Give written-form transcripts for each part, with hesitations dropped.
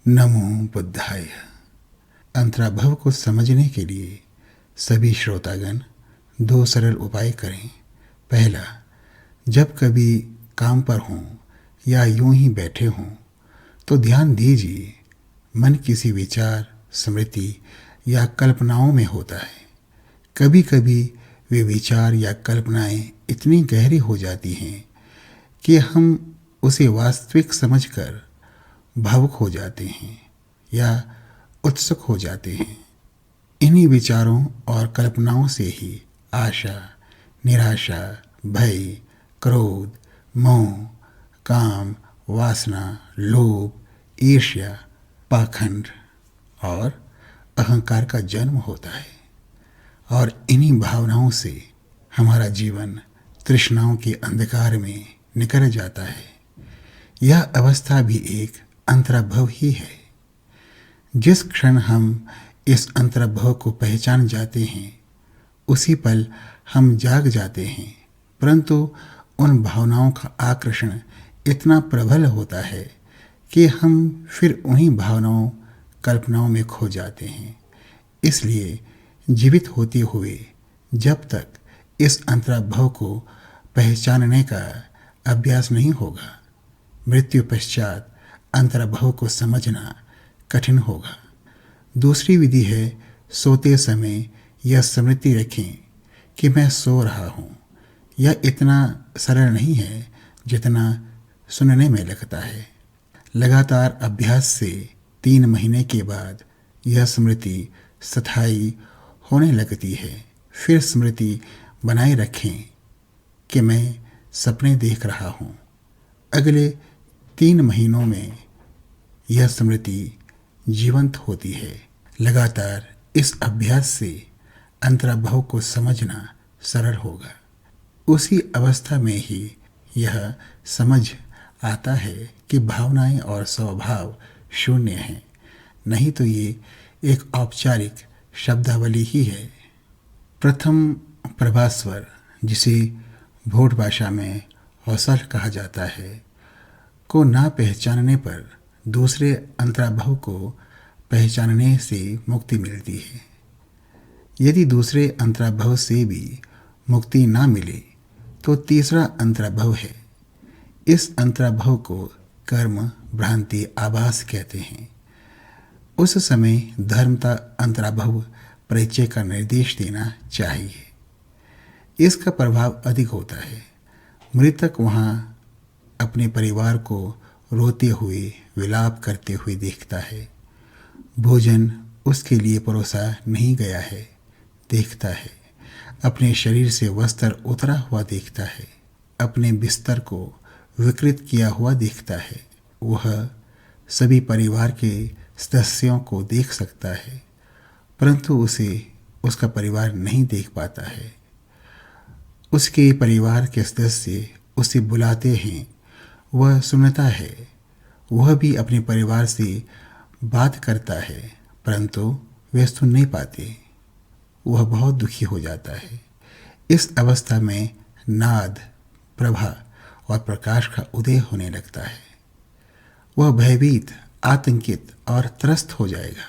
नमो बुद्धाय। अंतराभव को समझने के लिए सभी श्रोतागण दो सरल उपाय करें। पहला, जब कभी काम पर हों या यूं ही बैठे हों तो ध्यान दीजिए, मन किसी विचार, स्मृति या कल्पनाओं में होता है। कभी कभी वे विचार या कल्पनाएं इतनी गहरी हो जाती हैं कि हम उसे वास्तविक समझकर भावुक हो जाते हैं या उत्सुक हो जाते हैं। इन्हीं विचारों और कल्पनाओं से ही आशा, निराशा, भय, क्रोध, मोह, काम, वासना, लोभ, ईर्ष्या, पाखंड और अहंकार का जन्म होता है। और इन्हीं भावनाओं से हमारा जीवन तृष्णाओं के अंधकार में निकल जाता है। यह अवस्था भी एक अंतराभव ही है। जिस क्षण हम इस अंतराभव को पहचान जाते हैं उसी पल हम जाग जाते हैं, परंतु उन भावनाओं का आकर्षण इतना प्रबल होता है कि हम फिर उन्हीं भावनाओं, कल्पनाओं में खो जाते हैं। इसलिए जीवित होते हुए जब तक इस अंतराभव को पहचानने का अभ्यास नहीं होगा, मृत्यु पश्चात अंतराभव को समझना कठिन होगा। दूसरी विधि है, सोते समय यह स्मृति रखें कि मैं सो रहा हूँ। यह इतना सरल नहीं है जितना सुनने में लगता है। लगातार अभ्यास से 3 महीने के बाद यह स्मृति स्थायी होने लगती है। फिर स्मृति बनाए रखें कि मैं सपने देख रहा हूँ। अगले 3 महीनों में यह स्मृति जीवंत होती है। लगातार इस अभ्यास से अंतराभव को समझना सरल होगा। उसी अवस्था में ही यह समझ आता है कि भावनाएं और स्वभाव शून्य हैं, नहीं तो ये एक औपचारिक शब्दावली ही है। प्रथम प्रभास्वर, जिसे भोट भाषा में हौसल कहा जाता है, को ना पहचानने पर दूसरे अंतराभव को पहचानने से मुक्ति मिलती है। यदि दूसरे अंतराभव से भी मुक्ति ना मिले तो तीसरा अंतराभव है। इस अंतराभव को कर्म, भ्रांति, आभास कहते हैं। उस समय धर्मता अंतराभव परिचय का निर्देश देना चाहिए। इसका प्रभाव अधिक होता है। मृतक वहाँ अपने परिवार को रोते हुए, विलाप करते हुए देखता है। भोजन उसके लिए परोसा नहीं गया है, देखता है। अपने शरीर से वस्त्र उतरा हुआ देखता है। अपने बिस्तर को विकृत किया हुआ देखता है। वह सभी परिवार के सदस्यों को देख सकता है, परंतु उसे उसका परिवार नहीं देख पाता है। उसके परिवार के सदस्य उसे बुलाते हैं, वह सुनता है। वह भी अपने परिवार से बात करता है, परंतु वे सुन नहीं पाते। वह बहुत दुखी हो जाता है। इस अवस्था में नाद, प्रभा और प्रकाश का उदय होने लगता है। वह भयभीत, आतंकित और त्रस्त हो जाएगा।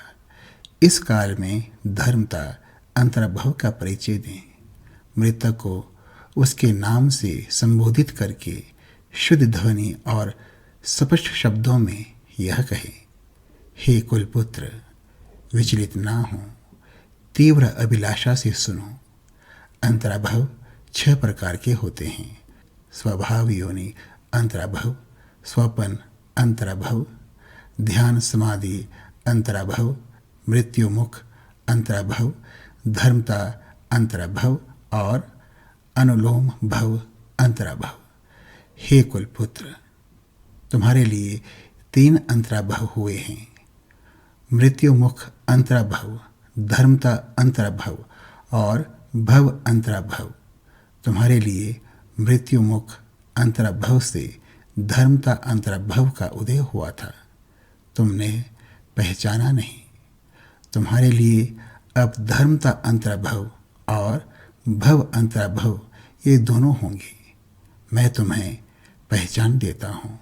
इस काल में धर्मता अंतराभव का परिचय दें। मृतक को उसके नाम से संबोधित करके शुद्ध ध्वनि और स्पष्ट शब्दों में यह कहे, हे कुलपुत्र, विचलित ना हो, तीव्र अभिलाषा से सुनो। अंतराभव 6 प्रकार के होते हैं। स्वभाव योनि अंतराभव, स्वपन अंतराभव, ध्यान समाधि अंतराभव, मृत्युमुख अंतराभव, धर्मता अंतराभव और अनुलोम भव अंतराभव। हे कुलपुत्र, तुम्हारे लिए 3 अंतराभव हुए हैं। मृत्युमुख अंतराभव, धर्मता अंतराभव और भव अंतराभव। तुम्हारे लिए मृत्युमुख अंतराभव से धर्मता अंतराभव का उदय हुआ था। तुमने पहचाना नहीं। तुम्हारे लिए अब धर्मता अंतराभव और भव अंतराभव ये दोनों होंगे। मैं तुम्हें पहचान देता हूँ।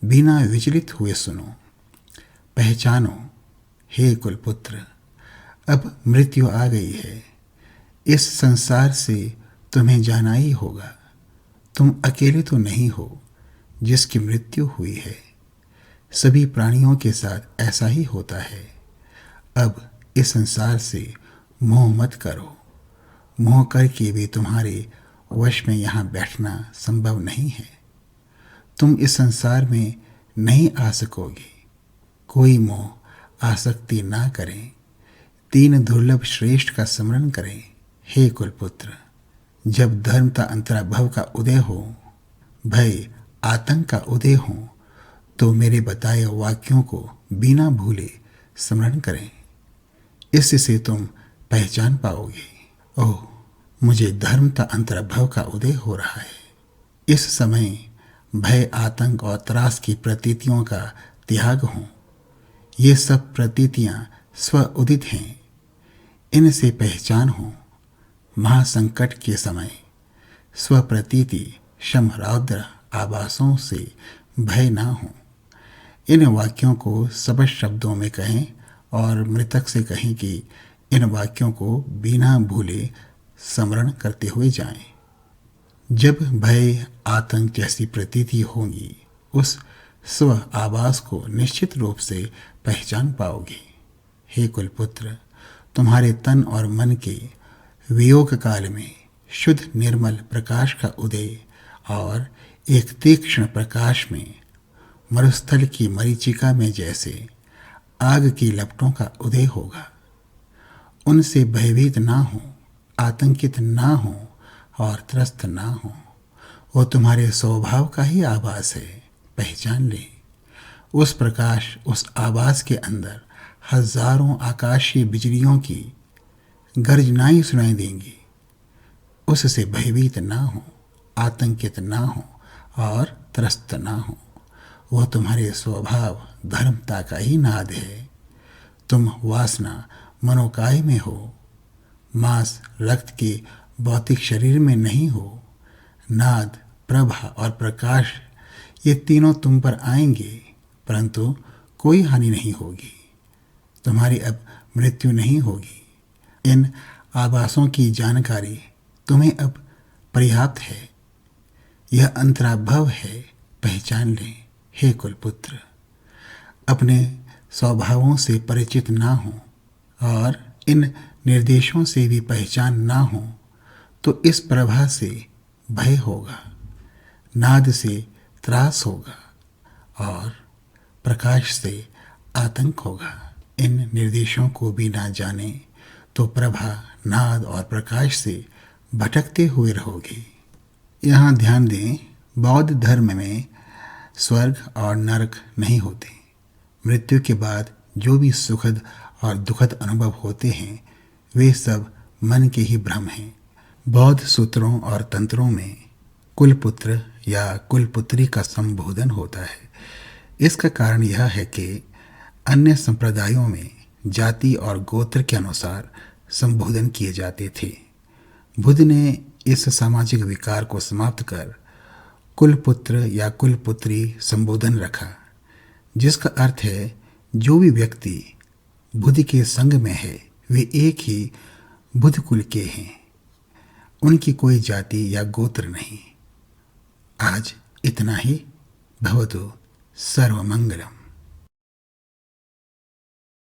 बिना विचलित हुए सुनो। पहचानो हे कुलपुत्र, अब मृत्यु आ गई है। इस संसार से तुम्हें जाना ही होगा। तुम अकेले तो नहीं हो जिसकी मृत्यु हुई है। सभी प्राणियों के साथ ऐसा ही होता है। अब इस संसार से मोह मत करो। मोह करके भी तुम्हारे वश में यहाँ बैठना संभव नहीं है। तुम इस संसार में नहीं आ सकोगे। कोई मोह आसक्ति ना करें। तीन दुर्लभ श्रेष्ठ का स्मरण करें हे कुलपुत्र। जब धर्म का अंतराभाव का उदय हो, भय आतंक का उदय हो, तो मेरे बताए वाक्यों को बिना भूले स्मरण करें। इससे तुम पहचान पाओगे। ओह, मुझे धर्म का अंतराभाव का उदय हो रहा है। इस समय भय आतंक और त्रास की प्रतीतियों का त्याग हो। ये सब प्रतीतियां स्व उदित हैं। इनसे पहचान हो। महासंकट के समय स्वप्रतीति शम रौद्र आवासों से भय ना हो। इन वाक्यों को स्पष्ट शब्दों में कहें और मृतक से कहें कि इन वाक्यों को बिना भूले स्मरण करते हुए जाएं। जब भय आतंक जैसी प्रतीति होगी, उस स्व आवास को निश्चित रूप से पहचान पाओगे। हे कुलपुत्र, तुम्हारे तन और मन के वियोग काल में शुद्ध निर्मल प्रकाश का उदय और एक तीक्ष्ण प्रकाश में मरुस्थल की मरीचिका में जैसे आग की लपटों का उदय होगा। उनसे भयभीत ना हो, आतंकित ना हो और त्रस्त ना हो। वो तुम्हारे स्वभाव का ही आभास है। पहचान ले। उस प्रकाश, उस आवास के अंदर हजारों आकाशीय बिजलियों की गर्जनाएं सुनाई देंगी। उससे भयभीत ना हो, आतंकित ना हो और त्रस्त ना हो। वह तुम्हारे स्वभाव धर्मता का ही नाद है। तुम वासना मनोकाय में हो। मांस रक्त के भौतिक शरीर में नहीं हो। नाद, प्रभा और प्रकाश, ये तीनों तुम पर आएंगे, परंतु कोई हानि नहीं होगी। तुम्हारी अब मृत्यु नहीं होगी। इन आभासों की जानकारी तुम्हें अब पर्याप्त है। यह अंतराभाव है। पहचान ले हे कुलपुत्र। अपने स्वभावों से परिचित ना हो और इन निर्देशों से भी पहचान ना हो तो इस प्रभा से भय होगा, नाद से त्रास होगा और प्रकाश से आतंक होगा। इन निर्देशों को भी ना जाने तो प्रभा, नाद और प्रकाश से भटकते हुए रहोगे। यहाँ ध्यान दें, बौद्ध धर्म में स्वर्ग और नरक नहीं होते। मृत्यु के बाद जो भी सुखद और दुखद अनुभव होते हैं, वे सब मन के ही भ्रम हैं। बौद्ध सूत्रों और तंत्रों में कुलपुत्र या कुलपुत्री का संबोधन होता है। इसका कारण यह है कि अन्य संप्रदायों में जाति और गोत्र के अनुसार संबोधन किए जाते थे। बुद्ध ने इस सामाजिक विकार को समाप्त कर कुलपुत्र या कुलपुत्री संबोधन रखा, जिसका अर्थ है जो भी व्यक्ति बुद्ध के संग में है वे एक ही बुद्ध कुल के हैं। उनकी कोई जाति या गोत्र नहीं। आज इतना ही। भवतु सर्वमंगलम।